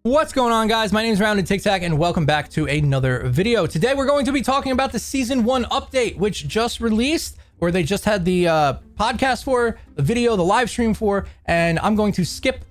What's going on, guys? My name is Rounded Tic Tac and welcome back to another video. Today we're going to be talking about the Season 1 update, which just released, or they just had the podcast for, the video, the live stream for, and I'm going to skip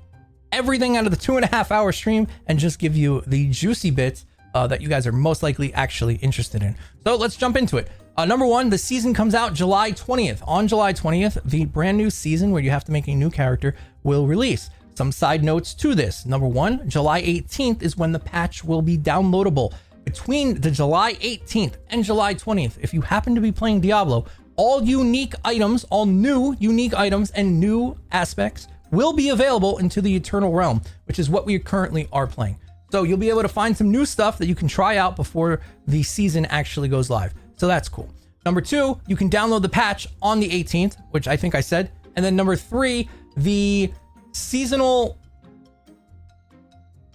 everything out of the 2.5 hour stream and just give you the juicy bits that you guys are most likely actually interested in. So let's jump into it. Number one, the season comes out July 20th. On July 20th, the brand new season where you have to make a new character will release. Some side notes to this. Number one, July 18th is when the patch will be downloadable. Between the July 18th and July 20th, if you happen to be playing Diablo, all unique items, all new unique items and new aspects will be available into the Eternal Realm, which is what we currently are playing. So you'll be able to find some new stuff that you can try out before the season actually goes live. So that's cool. Number two, you can download the patch on the 18th, which I think I said. And then number three, the seasonal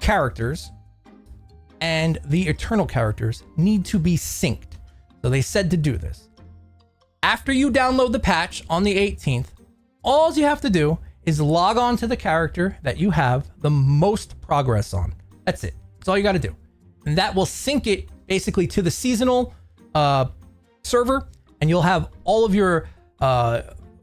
characters and the eternal characters need to be synced. So they said to do this. After you download the patch on the 18th, all you have to do is log on to the character that you have the most progress on. That's it. That's all you got to do. And that will sync it basically to the seasonal server, and you'll have all of your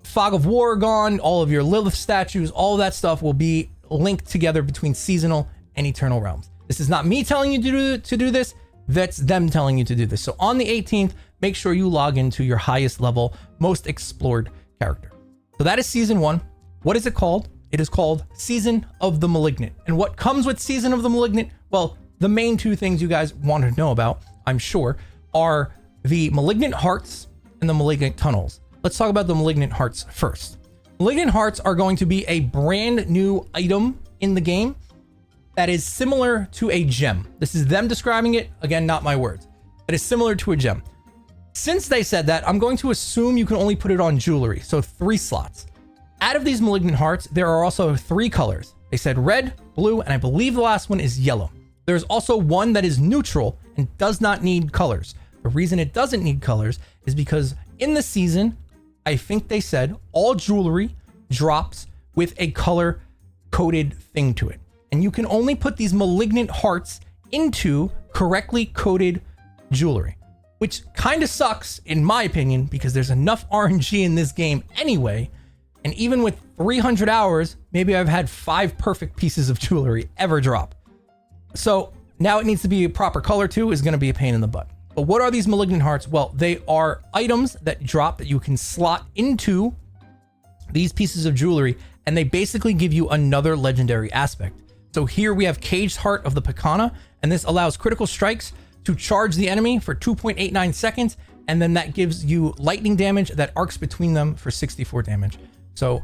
Fog of War gone, all of your Lilith statues, all of that stuff will be linked together between seasonal and eternal realms. This is not me telling you to do this, that's them telling you to do this. So on the 18th, make sure you log into your highest level, most explored character. So that is season 1. What is it called? It is called Season of the Malignant. And what comes with Season of the Malignant? Well, the main two things you guys want to know about, I'm sure, are the Malignant Hearts and the Malignant Tunnels. Let's talk about the Malignant Hearts first. Malignant Hearts are going to be a brand new item in the game that is similar to a gem. This is them describing it, again, not my words. It is similar to a gem. Since they said that, I'm going to assume you can only put it on jewelry, so 3 slots. Out of these Malignant Hearts, there are also 3 colors. They said red, blue, and I believe the last one is yellow. There's also one that is neutral and does not need colors. The reason it doesn't need colors is because in the season, I think they said all jewelry drops with a color coded thing to it. And you can only put these Malignant Hearts into correctly coded jewelry, which kind of sucks in my opinion, because there's enough RNG in this game anyway. And even with 300 hours, maybe I've had 5 perfect pieces of jewelry ever drop. So now it needs to be a proper color too, is going to be a pain in the butt. But what are these Malignant Hearts? Well, they are items that drop that you can slot into these pieces of jewelry, and they basically give you another legendary aspect. So here we have Caged Heart of the Pekana, and this allows critical strikes to charge the enemy for 2.89 seconds, and then that gives you lightning damage that arcs between them for 64 damage. So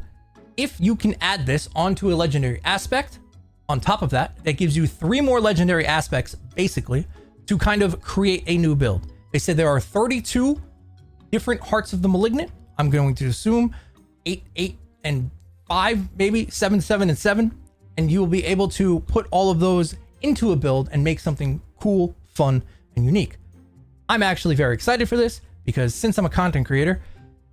if you can add this onto a legendary aspect, on top of that, that gives you 3 more legendary aspects, basically, to kind of create a new build. They said there are 32 different Hearts of the Malignant. I'm going to assume 8, 8, and 5, maybe 7, 7, and 7. And you will be able to put all of those into a build and make something cool, fun, and unique. I'm actually very excited for this because since I'm a content creator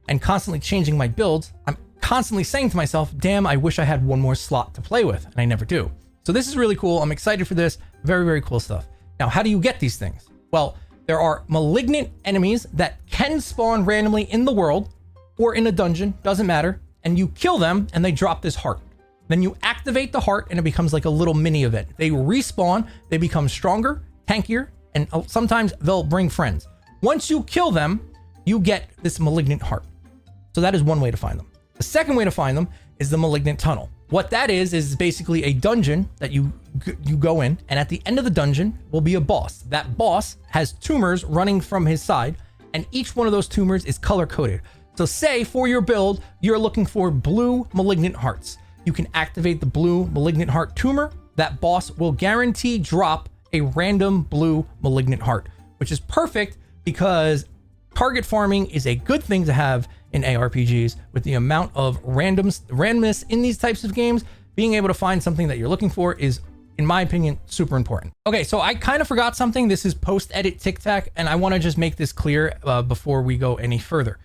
and constantly changing my builds, I'm constantly saying to myself, damn, I wish I had one more slot to play with, and I never do. So this is really cool. I'm excited for this. Very, very cool stuff. Now, how do you get these things? Well, there are malignant enemies that can spawn randomly in the world or in a dungeon, doesn't matter, and you kill them and they drop this heart. Then you activate the heart and it becomes like a little mini event. They respawn, they become stronger, tankier, and sometimes they'll bring friends. Once you kill them, you get this Malignant Heart. So that is one way to find them. The second way to find them is the Malignant Tunnel. What that is basically a dungeon that you go in, and at the end of the dungeon will be a boss. That boss has tumors running from his side, and each one of those tumors is color coded. So say for your build, you're looking for blue Malignant Hearts. You can activate the blue Malignant Heart tumor. That boss will guarantee drop a random blue Malignant Heart, which is perfect because target farming is a good thing to have in ARPGs. With the amount of randomness in these types of games, being able to find something that you're looking for is, in my opinion, super important. Okay, so I kind of forgot something. This is post-edit Tic Tac, and I want to just make this clear before we go any further.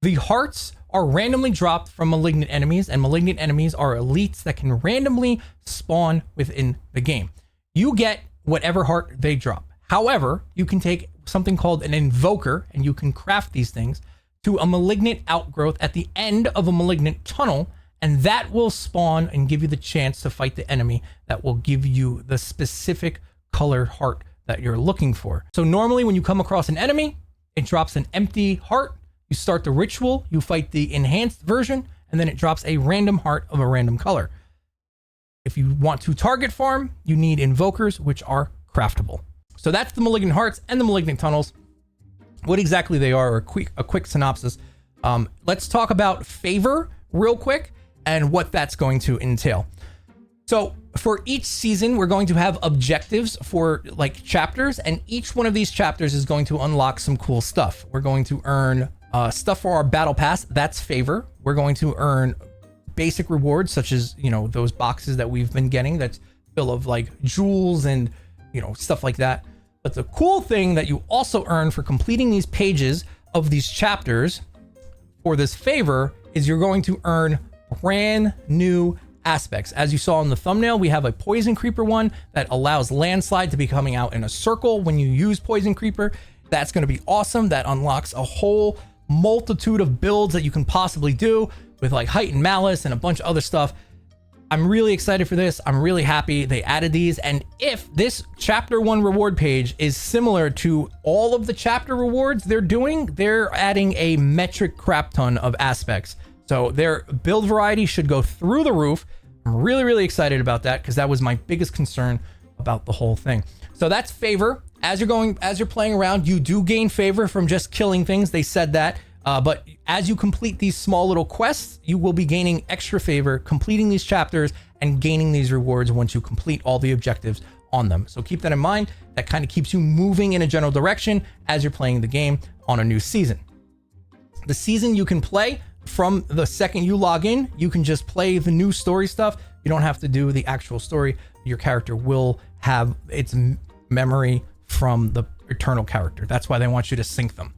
The hearts are randomly dropped from malignant enemies, and malignant enemies are elites that can randomly spawn within the game. you get whatever heart they drop. However, you can take something called an invoker, and you can craft these things to a malignant outgrowth at the end of a malignant tunnel, and that will spawn and give you the chance to fight the enemy that will give you the specific colored heart that you're looking for. So normally when you come across an enemy, it drops an empty heart. You start the ritual, you fight the enhanced version, and then it drops a random heart of a random color. If you want to target farm, you need invokers, which are craftable. So that's the malignant hearts and the malignant tunnels. What exactly they are, a quick synopsis. Let's talk about favor real quick and what that's going to entail. So for each season, we're going to have objectives for like chapters, and each one of these chapters is going to unlock some cool stuff. We're going to earn stuff for our battle pass. That's favor. We're going to earn basic rewards, such as, you know, those boxes that we've been getting that's full of like jewels and, you know, stuff like that. But the cool thing that you also earn for completing these pages of these chapters for this favor is you're going to earn brand new aspects. As you saw in the thumbnail, we have a poison creeper one that allows landslide to be coming out in a circle when you use poison creeper. That's going to be awesome. That unlocks a whole multitude of builds that you can possibly do with like heightened malice and a bunch of other stuff. I'm really excited for this. I'm really happy they added these. And if this chapter 1 reward page is similar to all of the chapter rewards they're doing, they're adding a metric crap ton of aspects. So their build variety should go through the roof. I'm really, really excited about that because that was my biggest concern about the whole thing. So that's favor. As you're playing around, you do gain favor from just killing things. They said that. But as you complete these small little quests, you will be gaining extra favor, completing these chapters and gaining these rewards once you complete all the objectives on them. So keep that in mind. That kind of keeps you moving in a general direction as you're playing the game on a new season. The season you can play from the second you log in, you can just play the new story stuff. You don't have to do the actual story. Your character will have its memory from the eternal character. That's why they want you to sync them.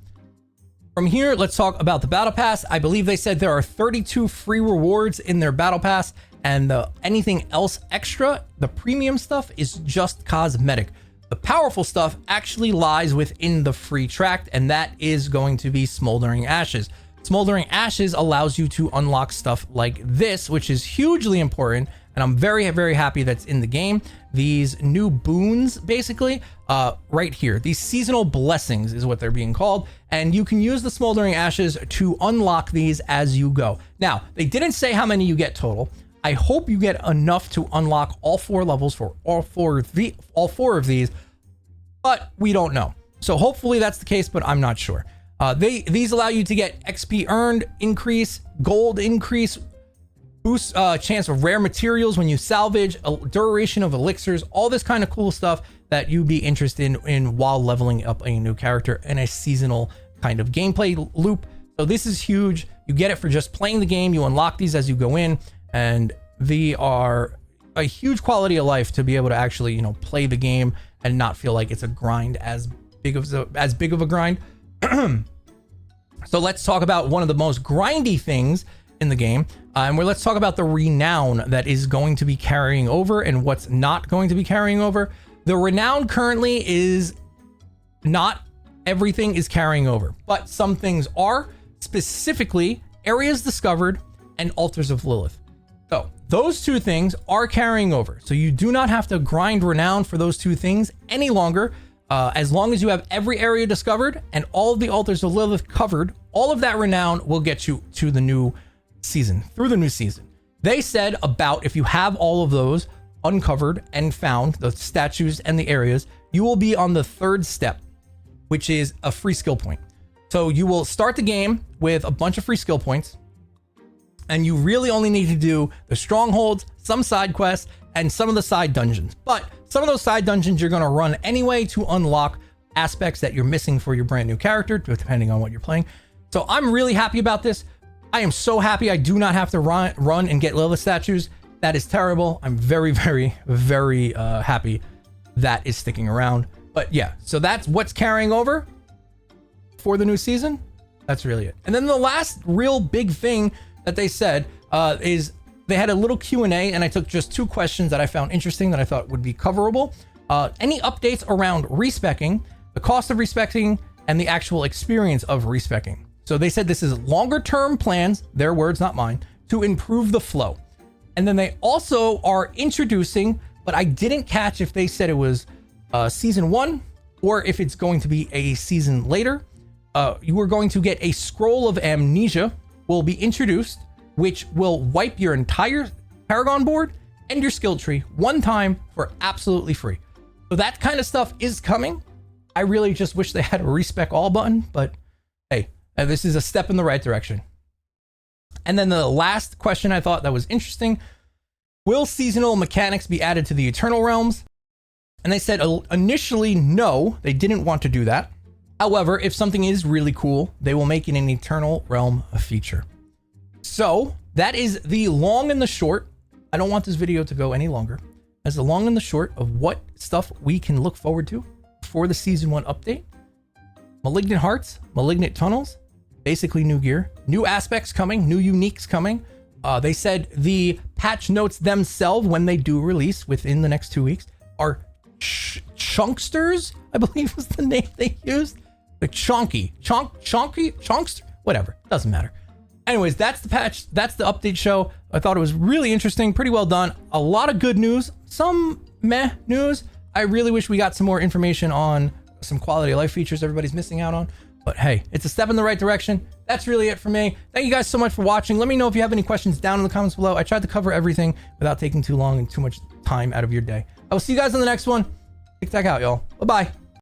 From here, let's talk about the battle pass. I believe they said there are 32 free rewards in their battle pass, and anything else extra, the premium stuff, is just cosmetic. The powerful stuff actually lies within the free tract, and that is going to be Smoldering Ashes. Smoldering Ashes allows you to unlock stuff like this, which is hugely important, and I'm very, very happy that's in the game. These new boons, basically, right here. These seasonal blessings is what they're being called, and you can use the Smoldering Ashes to unlock these as you go. Now, they didn't say how many you get total. I hope you get enough to unlock all 4 levels for all four of these, but we don't know. So hopefully that's the case, but I'm not sure. These allow you to get XP earned increase, gold increase, boost chance of rare materials when you salvage, a duration of elixirs, all this kind of cool stuff that you'd be interested in while leveling up a new character in a seasonal kind of gameplay loop. So this is huge. You get it for just playing the game. You unlock these as you go in, and they are a huge quality of life to be able to actually, you know, play the game and not feel like it's a grind as big of a grind. So let's talk about one of the most grindy things in the game, and let's talk about the Renown that is going to be carrying over and what's not going to be carrying over. The Renown currently is not everything is carrying over, but some things are, specifically areas discovered and altars of Lilith. So those 2 things are carrying over. So you do not have to grind Renown for those 2 things any longer. As long as you have every area discovered and all of the altars of Lilith covered, all of that Renown will get you to the new season, through the new season. They said about if you have all of those uncovered and found, the statues and the areas, you will be on the 3rd step, which is a free skill point. So you will start the game with a bunch of free skill points, and you really only need to do the strongholds, some side quests, and some of the side dungeons. But some of those side dungeons you're going to run anyway to unlock aspects that you're missing for your brand new character, depending on what you're playing. So I'm really happy about this. I am so happy I do not have to run and get Lilith statues. That is terrible. I'm very, very, very happy that is sticking around. But yeah, so that's what's carrying over for the new season. That's really it. And then the last real big thing that they said is they had a little Q&A, and I took just 2 questions that I found interesting that I thought would be coverable. Any updates around respecking, the cost of respecking, and the actual experience of respecking. So they said this is longer term plans, their words, not mine, to improve the flow. And then they also are introducing, but I didn't catch if they said it was season 1 or if it's going to be a season later. You are going to get a scroll of amnesia will be introduced, which will wipe your entire Paragon board and your skill tree one time for absolutely free. So that kind of stuff is coming. I really just wish they had a respec all button, but hey, this is a step in the right direction. And then the last question I thought that was interesting, will seasonal mechanics be added to the Eternal Realms? And they said initially no, they didn't want to do that. However, if something is really cool, they will make it an Eternal Realm feature. So that is the long and the short. I don't want this video to go any longer. That's the long and the short of what stuff we can look forward to for the season 1 update. Malignant Hearts, Malignant Tunnels, basically new gear, new aspects coming, new uniques coming. They said the patch notes themselves, when they do release within the next 2 weeks, are chunksters, I believe was the name they used. Like chunkster, whatever, doesn't matter. Anyways, that's the patch, that's the update show. I thought it was really interesting, pretty well done. A lot of good news, some meh news. I really wish we got some more information on some quality of life features everybody's missing out on. But hey, it's a step in the right direction. That's really it for me. Thank you guys so much for watching. Let me know if you have any questions down in the comments below. I tried to cover everything without taking too long and too much time out of your day. I will see you guys on the next one. Tic tac out, y'all. Bye-bye.